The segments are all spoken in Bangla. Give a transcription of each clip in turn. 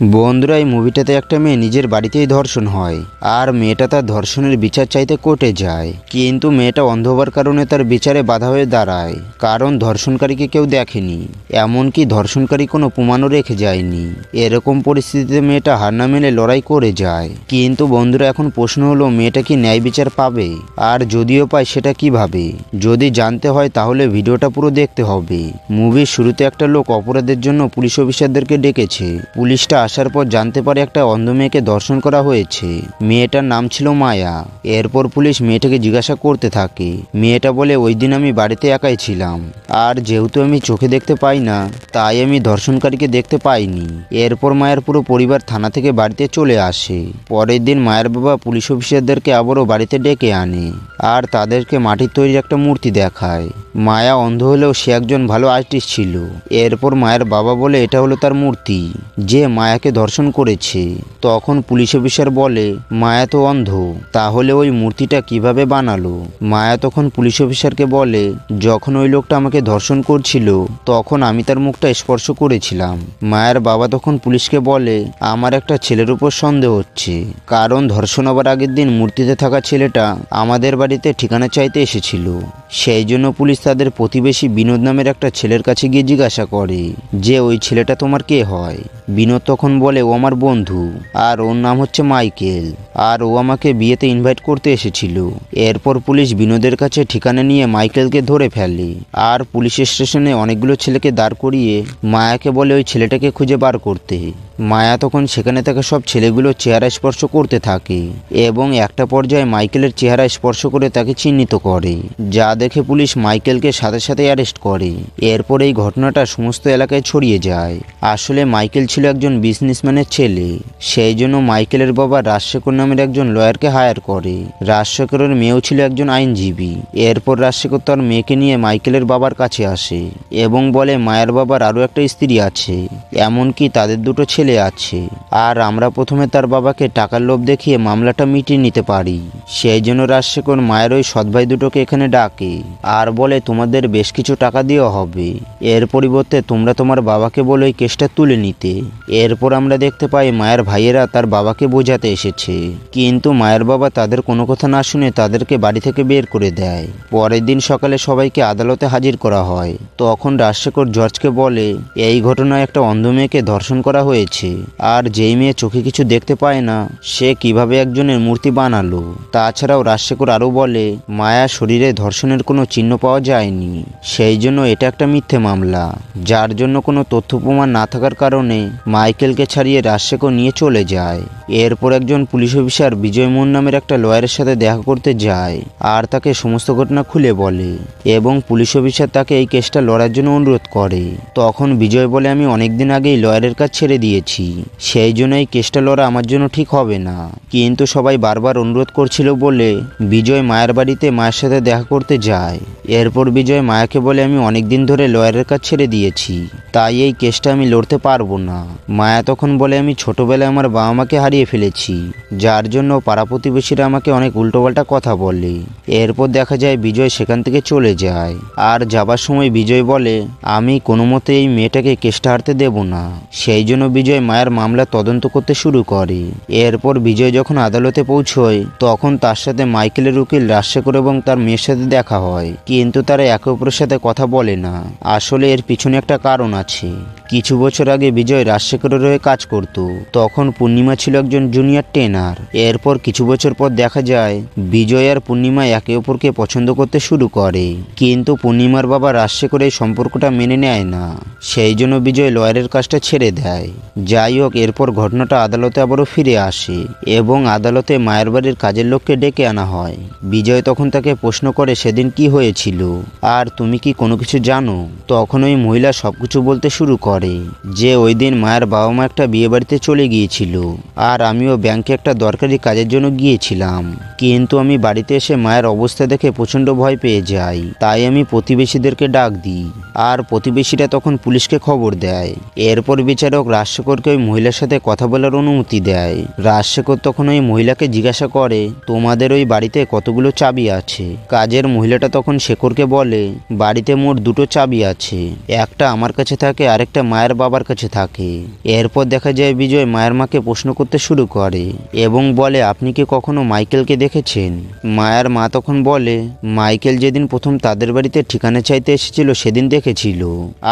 বন্ধুরা, এই মুভিটাতে একটা মেয়ে নিজের বাড়িতেই ধর্ষণ হয় আর মেয়েটা তার ধর্ষণের বিচার চাইতে কোর্টে যায়, কিন্তু মেয়েটা অন্ধ হওয়ার কারণে তার বিচারে বাধা হয়ে দাঁড়ায়, কারণ ধর্ষণকারীকে কেউ দেখেনি, এমনকি ধর্ষণকারী কোনো প্রমাণও রেখে যায়নি। এরকম পরিস্থিতিতে মেয়েটা হার না মেনে লড়াই করে যায়। কিন্তু বন্ধুরা, এখন প্রশ্ন হলো মেয়েটা কি ন্যায় বিচার পাবে, আর যদিও পায় সেটা কিভাবে? যদি জানতে হয় তাহলে ভিডিওটা পুরো দেখতে হবে। মুভির শুরুতে একটা লোক অপরাধের জন্য পুলিশ অফিসারদেরকে ডেকেছে। পুলিশটা আসার পর জানতে পারে একটা অন্ধ মেয়েকে ধর্ষণ করা হয়েছে। মেয়েটার নাম ছিল মায়া। এরপর পুলিশ মেয়েটাকে জিজ্ঞাসা করতে থাকে। মেয়েটা বলে, ওই দিন আমি বাড়িতে একাই ছিলাম, আর যেহেতু আমি চোখে দেখতে পাই না তাই আমি ধর্ষণকারীকে দেখতে পাইনি। এরপর মায়ের পুরো পরিবার থানা থেকে বাড়িতে চলে আসে। পরের দিন মায়ের বাবা পুলিশ অফিসারদেরকে আবারও বাড়িতে ডেকে আনে আর তাদেরকে মাটির তৈরি একটা মূর্তি দেখায়। মায়া অন্ধ হলেও সে একজন ভালো আর্টিস্ট ছিল। এরপর মায়ের বাবা বলে এটা হলো তার মূর্তি যে মায়াকে ধর্ষণ করেছে। তখন পুলিশ অফিসার বলে, মায়া তো অন্ধ, তাহলে ওই মূর্তিটা কিভাবে বানালো? মায়া তখন পুলিশ অফিসারকে বলে, যখন ওই লোকটা আমাকে ধর্ষণ করছিল তখন আমি তার মুখটা স্পর্শ করেছিলাম। মায়ের বাবা তখন পুলিশকে বলে, আমার একটা ছেলের উপর সন্দেহ হচ্ছে, কারণ ধর্ষণ হবার আগের দিন মূর্তিতে থাকা ছেলেটা আমাদের বাড়িতে ঠিকানা চাইতে এসেছিল। সেই জন্য পুলিশ তাদের প্রতিবেশী বিনোদ নামের একটা ছেলের কাছে গিয়ে জিজ্ঞাসা করে যে ওই ছেলেটা তোমার কে হয়? বিনোদ তখন বলে, ও আমার বন্ধু, আর ওর নাম হচ্ছে মাইকেল, আর ও আমাকে বিয়েতে ইনভাইট করতে এসেছিল। এরপর পুলিশ বিনোদের কাছে ঠিকানা নিয়ে মাইকেলকে ধরে ফেলে আর পুলিশ স্টেশনে অনেকগুলো ছেলেকে দাঁড় করিয়ে মায়াকে বলে ওই ছেলেটাকে খুঁজে বার করতে। মায়া তখন সেখানে থাকা সব ছেলেগুলো চেহারা স্পর্শ করতে থাকে এবং একটা পর্যায়ে মাইকেলের চেহারা স্পর্শ করে তাকে চিহ্নিত করে, যা দেখে পুলিশ মাইকেলকে সাথে সাথে অ্যারেস্ট করে। এরপর এই ঘটনাটা সমস্ত এলাকায় ছড়িয়ে যায়। আসলে মাইকেল ছিল একজন বিজনেসম্যানের ছেলে, সেই জন্য মাইকেলের বাবা রাজশেখর নামের একজন লয়ারকে হায়ার করে। রাজশেখরের মেয়েও ছিল একজন আইনজীবী। এরপর রাজশেখর তার মেয়েকে নিয়ে মাইকেলের বাবার কাছে আসে এবং বলে মায়ের বাবার আরও একটা স্ত্রী আছে, এমনকি তাদের দুটো ছেলে আছে, আর আমরা প্রথমে তার বাবাকে টাকার লোভ দেখিয়ে মামলাটা মিটিয়ে নিতে পারি। সেই জন্য রাজশেখর মায়ের ওই সৎ ভাই দুটোকে এখানে ডাকে আর বলে, তোমাদের বেশ কিছু টাকা দেওয়া হবে, এর পরিবর্তে তোমরা তোমার বাবাকে বলে ওই কেসটা তুলে নিতে। এরপর আমরা দেখতে পাই মায়ের ভাইয়েরা তার বাবাকে বোঝাতে এসেছে, কিন্তু মায়ের বাবা তাদের কোনো কথা না শুনে তাদেরকে বাড়ি থেকে বের করে দেয়। পরের দিন সকালে সবাইকে আদালতে হাজির করা হয়। তখন রাজশেখর জর্জকে বলে, এই ঘটনায় একটা অন্ধ মেয়েকে ধর্ষণ করা হয়েছে, আর যেই মেয়ে চোখে কিছু দেখতে পায় না সে কিভাবে একজনের মূর্তি বানালো। তাছাড়াও রাজশেখর আরও বলে, মায়া শরীরে ধর্ষণের কোনো চিহ্ন পাওয়া যায়নি, সেই জন্য এটা একটা মিথ্যে মামলা, যার জন্য কোনো তথ্য প্রমাণ না থাকার কারণে মাইকেলকে ছাড়িয়ে রাজশেখর নিয়ে চলে যায়। এরপর একজন পুলিশ অফিসার বিজয় মোহন নামের একটা লয়ারের সাথে দেখা করতে যায় আর তাকে সমস্ত ঘটনা খুলে বলে এবং পুলিশ অফিসার তাকে এই কেসটা লড়ার জন্য অনুরোধ করে। তখন বিজয় বলে, আমি অনেকদিন আগেই লয়ারের কাজ ছেড়ে দিয়েছি, সেই জন্য এই কেসটা লড়া আমার জন্য ঠিক হবে না। কিন্তু সবাই বারবার অনুরোধ করছিল বলে বিজয় মায়ের বাড়িতে মায়ের সাথে দেখা করতে যায়। এরপর বিজয় মায়াকে বলে, আমি অনেকদিন ধরে লয়ারের কাজ ছেড়ে দিয়েছি, তাই এই কেসটা আমি লড়তে পারবো না। মায়া তখন বলে, আমি ছোটবেলায় আমার বাবা মাকে হারিয়ে ফেলেছি, যার জন্য পাড়া প্রতিবেশীরা আমাকে অনেক উল্টোপাল্টা কথা বলে। এরপর দেখা যায় বিজয় সেখান থেকে চলে যায়, আর যাবার সময় বিজয় বলে, আমি কোনো মতে এই মেয়েটাকে কেসটা হারতে দেব না। সেই জন্য বিজয় মায়ের মামলা তদন্ত করতে শুরু করে। এরপর বিজয় যখন আদালতে পৌঁছয় তখন তার সাথে মাইকেলের উকিল রাজশেখর এবং তার মেয়ের সাথে দেখা হয়, কিন্তু তারা একে অপরের সাথে কথা বলে না। আসলে এর পিছনে একটা কারণ আছে। কিছু বছর আগে বিজয় রাজশেখরের হয়ে কাজ করত, তখন পূর্ণিমা ছিল একজন জুনিয়র ট্রেনার। এরপর কিছু বছর পর দেখা যায় বিজয় আর পূর্ণিমা একে অপরকে পছন্দ করতে শুরু করে, কিন্তু পূর্ণিমার বাবা রাজশেখর এই সম্পর্কটা মেনে নেয় না, সেই জন্য বিজয় লয়ারের কাজটা ছেড়ে দেয়। যাই হোক, এরপর ঘটনাটা আদালতে আবারও ফিরে আসে এবং আদালতে মায়ের বাড়ির কাজের লোককে ডেকে আনা হয়। বিজয় তখন তাকে প্রশ্ন করে, সেদিন কি হয়েছিল আর তুমি কি কোনো কিছু জানো? তখন ওই মহিলা সবকিছু বলতে শুরু করে যে ওই দিন মায়ের বাবা মা একটা বিয়ে বাড়িতে চলে গিয়েছিল আর আমিও ব্যাংকে একটা দরকারি কাজের জন্য গিয়েছিলাম, কিন্তু আমি বাড়িতে এসে মায়ের অবস্থা দেখে প্রচণ্ড ভয় পেয়ে যাই, তাই আমি প্রতিবেশীদেরকে ডাক দিই আর প্রতিবেশীরা তখন পুলিশকে খবর দেয়। এরপর বিচারক রাজশেখরকে ওই মহিলার সাথে কথা বলার অনুমতি দেয়। রাজশেখর তখন ওই মহিলাকে জিজ্ঞাসা করে, তোমাদের ওই বাড়িতে কতগুলো চাবি আছে? কাজের মহিলাটা তখন শেখরকে বলে, বাড়িতে মোট দুটো চাবি আছে, একটা আমার কাছে থাকে, আরেকটা মায়ের বাবার কাছে থাকে। এরপর দেখা যায় বিজয় মায়ের মাকে প্রশ্ন করতে শুরু করে এবং বলে, আপনি কি কখনো মাইকেলকে দেখেছেন? মায়ের মা তখন বলে, মাইকেল যেদিন প্রথম তাদের বাড়িতে ঠিকানা চাইতে এসেছিল সেদিন দেখেছিল,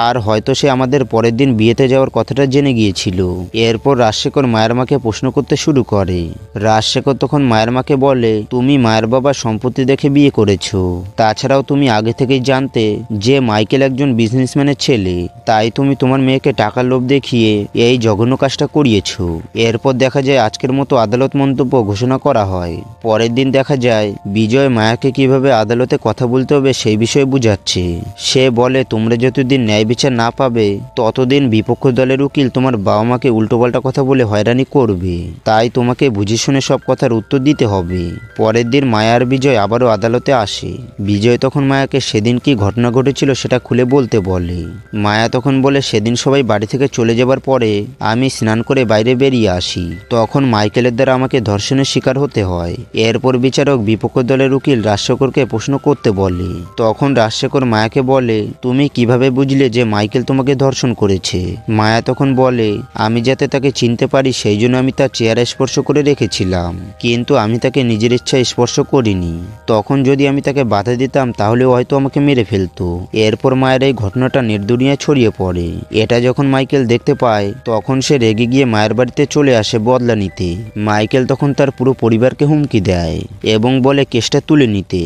আর হয়তো সে আমাদের পরের দিন বিয়েতে যাওয়ার কথাটা জেনে গিয়েছিল। এরপর রাজশেখর মায়ের মাকে প্রশ্ন করতে শুরু করে। রাজশেখর তখন মায়ের মাকে বলে, তুমি মায়ের বাবার সম্পত্তি দেখে বিয়ে করেছো, তাছাড়াও তুমি আগে থেকেই জানতে যে মাইকেল একজন বিজনেসম্যানের ছেলে, তাই তুমি তোমার মেয়েকে টাকার লোভ দেখিয়ে এই জঘন্য কাজটা করিয়েছো। এরপর দেখা যায় আজকের মতো আদালত মন্তব্য ঘোষণা করা হয়। পরের দিন দেখা যায় বিজয় মায়াকে কিভাবে আদালতে কথা বলতে হবে সেই বিষয়ে বুঝাচ্ছে। সে বলে, তোমরা যতদিন ন্যায় বিচার না পাবে ততদিন বিপক্ষ দলের উকিল তোমার বাবা মাকে উল্টোপাল্টা কথা বলে হয়রানি করবে, তাই তোমাকে বুঝে শুনে সব কথার উত্তর দিতে হবে। পরের দিন মায়া আর বিজয় আবারও আদালতে আসে। বিজয় তখন মায়াকে সেদিন কি ঘটনা ঘটেছিল সেটা খুলে বলতে বলে। মায়া তখন বলে, সেদিন সবাই বাড়ি থেকে চলে যাবার পরে আমি স্নান করে বাইরে বেরিয়ে আসি, তখন মাইকেলের দ্বারা আমাকে ধর্ষণের শিকার হতে হয়। এরপর বিচারক বিপক্ষ দলের উকিল রাজশেখরকে প্রশ্ন করতে বলে। তখন রাজশেখর মায়াকে বলে, তুমি কিভাবে বুঝলে যে মাইকেল তোমাকে ধর্ষণ করেছে? মায়া তখন বলে, আমি যাতে তাকে চিনতে পারি সেই জন্য আমি তার চেহারা স্পর্শ করে রেখেছিলাম, কিন্তু আমি তাকে নিজের ইচ্ছায় স্পর্শ করিনি। তখন যদি আমি তাকে বাধা দিতাম তাহলে হয়তো আমাকে মেরে ফেলতো। এরপর মায়ের এই ঘটনাটা নির্দুনিয়ায় ছড়িয়ে পড়ে। এটা যখন মাইকেল দেখতে পায় তখন সে রেগে গিয়ে মায়ের বাড়িতে চলে আসে বদলা নিতে। মাইকেল তখন তার পুরো পরিবারকে হুমকি দেয় এবং বলে কেসটা তুলে নিতে,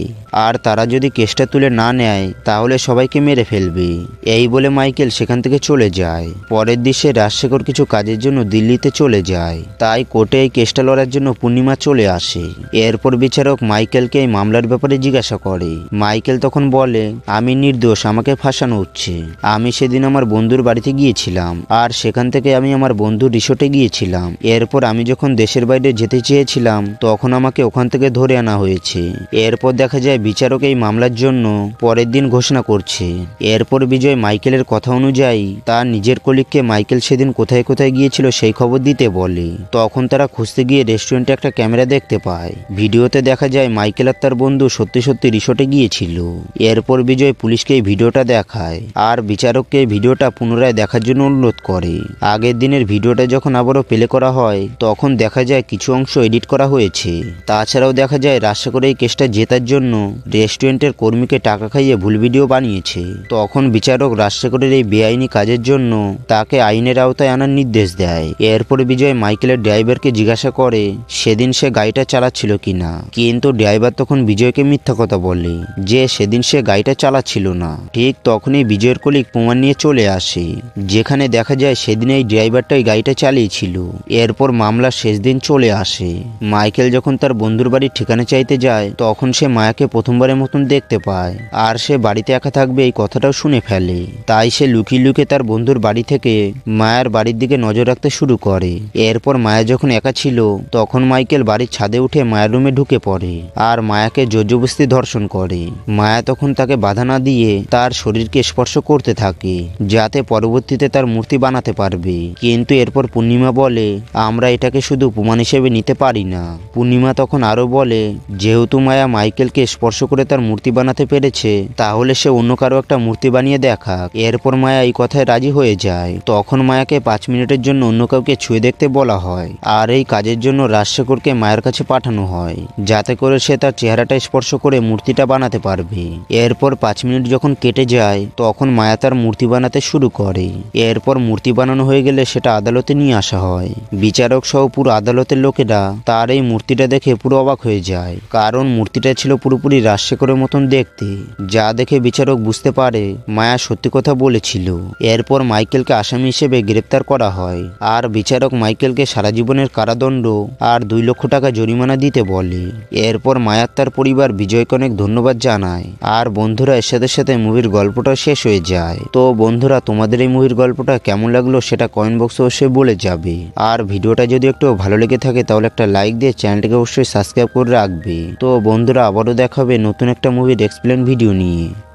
আর তারা যদি কেসটা তুলে না নেয় তাহলে সবাইকে মেরে ফেলবে। এই বলে মাইকেল সেখান থেকে চলে যায়। পরের দৃশ্যে রাজশেখর কিছু কাজের জন্য দিল্লিতে চলে যায়, তাই কোর্টে এই কেসটা লড়ার জন্য পূর্ণিমা চলে আসে। এরপর বিচারক মাইকেলকে এই মামলার ব্যাপারে জিজ্ঞাসা করে। মাইকেল তখন বলে, আমি নির্দোষ, আমাকে ফাঁসানো হচ্ছে। আমি সেদিন আমার বন্ধুর বাড়িতে গিয়েছিলাম, আর সেখান থেকে আমি আমার বন্ধুর রিসোর্টে গিয়েছিলাম। এরপর আমি যখন দেশের বাইরে যেতে চেয়েছিলাম তখন আমাকে ওখান থেকে ধরে আনা হয়েছে। এরপর দেখা যায় বিচারক এই মামলার জন্য পরের দিন ঘোষণা করছে। এরপর বিজয় মাইকেলের কথা অনুযায়ী তার নিজের কলিগকে মাইকেল সেদিন কোথায় কোথায় গিয়েছিল সেই খবর দিতে বলে। তখন তারা খুঁজতে গিয়ে রেস্টুরেন্টে একটা ক্যামেরা দেখতে পায়। ভিডিওতে দেখা যায় মাইকেল আর তার বন্ধু সত্যি সত্যি রিসোর্টে গিয়েছিল। এরপর বিজয় পুলিশকে এই ভিডিওটা দেখায়, আর বিচারককে এই ভিডিওটা পুনরায় দেখার জন্য অনুরোধ করে। আগের দিনের ভিডিওটা যখন আবারও প্লে করা হয় তখন দেখা যায় কিছু অংশ এডিট করা হয়েছে। তাছাড়াও দেখা যায় রাজশেখর এই কেসটা জেতার জন্য রেস্টুরেন্টের কর্মীকে টাকা খাইয়ে ভুল ভিডিও বানিয়েছে। তখন বিচারক রাজশেখরের এই বেআইনি কাজের জন্য তাকে আইনের আওতায় আনার নির্দেশ দেয়। এরপর বিজয় মাইকেলের ড্রাইভারকে জিজ্ঞাসা করে সেদিন সে গাড়িটা চালাচ্ছিল কিনা, কিন্তু ড্রাইভার তখন বিজয়কে মিথ্যা কথা বলে যে সেদিন সে গাড়িটা চালাচ্ছিল না। ঠিক তখনই বিজয়ের কলিগ প্রমাণ নিয়ে চলে আসে, যেখানে দেখা যায় সেদিন এই ড্রাইভারটাই গাড়িটা চালিয়েছিল। এরপর মামলার শেষ দিন চলে আসে। মাইকেল যখন তার বন্ধুর বাড়ির ঠিকানা চাইতে যায় তখন সে মায়াকে প্রথমবারের মতন দেখতে পায়, আর সে বাড়িতে একা থাকবে এই কথাটাও শুনে ফেলে। তাই সে লুকিয়ে লুকিয়ে তার বন্ধুর বাড়ি থেকে মায়ার বাড়ির দিকে নজর রাখতে শুরু করে। এরপর মায়া যখন একা ছিল তখন মাইকেল বাড়ির ছাদে উঠে মায়ের রুমে ঢুকে পড়ে আর মায়াকে জোরজবরদস্তি ধর্ষণ করে। মায়া তখন তাকে বাধা না দিয়ে তার শরীরকে স্পর্শ করতে থাকে যাতে পরবর্তীতে তার মূর্তি বানাতে পারবে। কিন্তু এরপর পূর্ণিমা বলে, আমরা এটাকে শুধু প্রমাণ হিসেবে নিতে পারি না। পূর্ণিমা তখন আরো বলে, যেহেতু মায়া মাইকেলকে স্পর্শ করে তার মূর্তি বানাতে পেরেছে তাহলে সে অন্য কারো একটা মূর্তি বানিয়ে দেখাক। এরপর মায়া এই কথায় রাজি হয়ে যায়। তখন মায়াকে 5 মিনিটের জন্য অন্য কাউকে ছুঁয়ে দেখতে বলা হয়, আর এই কাজের জন্য রাজশেখরকে মায়ের কাছে পাঠানো হয় যাতে করে সে তার চেহারাটা স্পর্শ করে মূর্তিটা বানাতে পারবে। এরপর 5 মিনিট যখন কেটে যায় তখন মায়া তার মূর্তি বানাতে শুরু করে। এরপর মূর্তি বানানো হয়ে গেলে সেটা আদালতে নিয়ে আসা হয়। বিচারক সহ পুরো আদালতের লোকেরা তার এই মূর্তিটা দেখে পুরো অবাক হয়ে যায়, কারণ মূর্তিটা ছিল পুরোপুরি রাজশেখরের মতন দেখতে, যা দেখে বিচারক বুঝতে পারে মায়া সত্যি কথা বলেছিল। এরপর মাইকেলকে আসামি হিসেবে গ্রেপ্তার করা হয়, আর বিচারক মাইকেলকে সারা জীবনের কারাদণ্ড আর 2 লক্ষ টাকা জরিমানা দিতে বলে। এরপর মায়ার তার পরিবার বিজয়কে অনেক ধন্যবাদ জানায়। আর বন্ধুরা, এর সাথে সাথে মুভির গল্পটা শেষ হয়ে যায়। তো বন্ধুরা, তোমাদের এই মুভির গল্পটা কেমন লাগলো সেটা কমেন্ট বক্সে অবশ্যই বলে যাবে। আর ভিডিওটা যদি একটু ভালো লেগে থাকে তাহলে একটা লাইক দিয়ে চ্যানেলটাকে অবশ্যই সাবস্ক্রাইব করে রাখবে। তো বন্ধুরা, আবারও দেখা হবে নতুন একটা মুভির এক্সপ্লেন ভিডিও নিয়ে।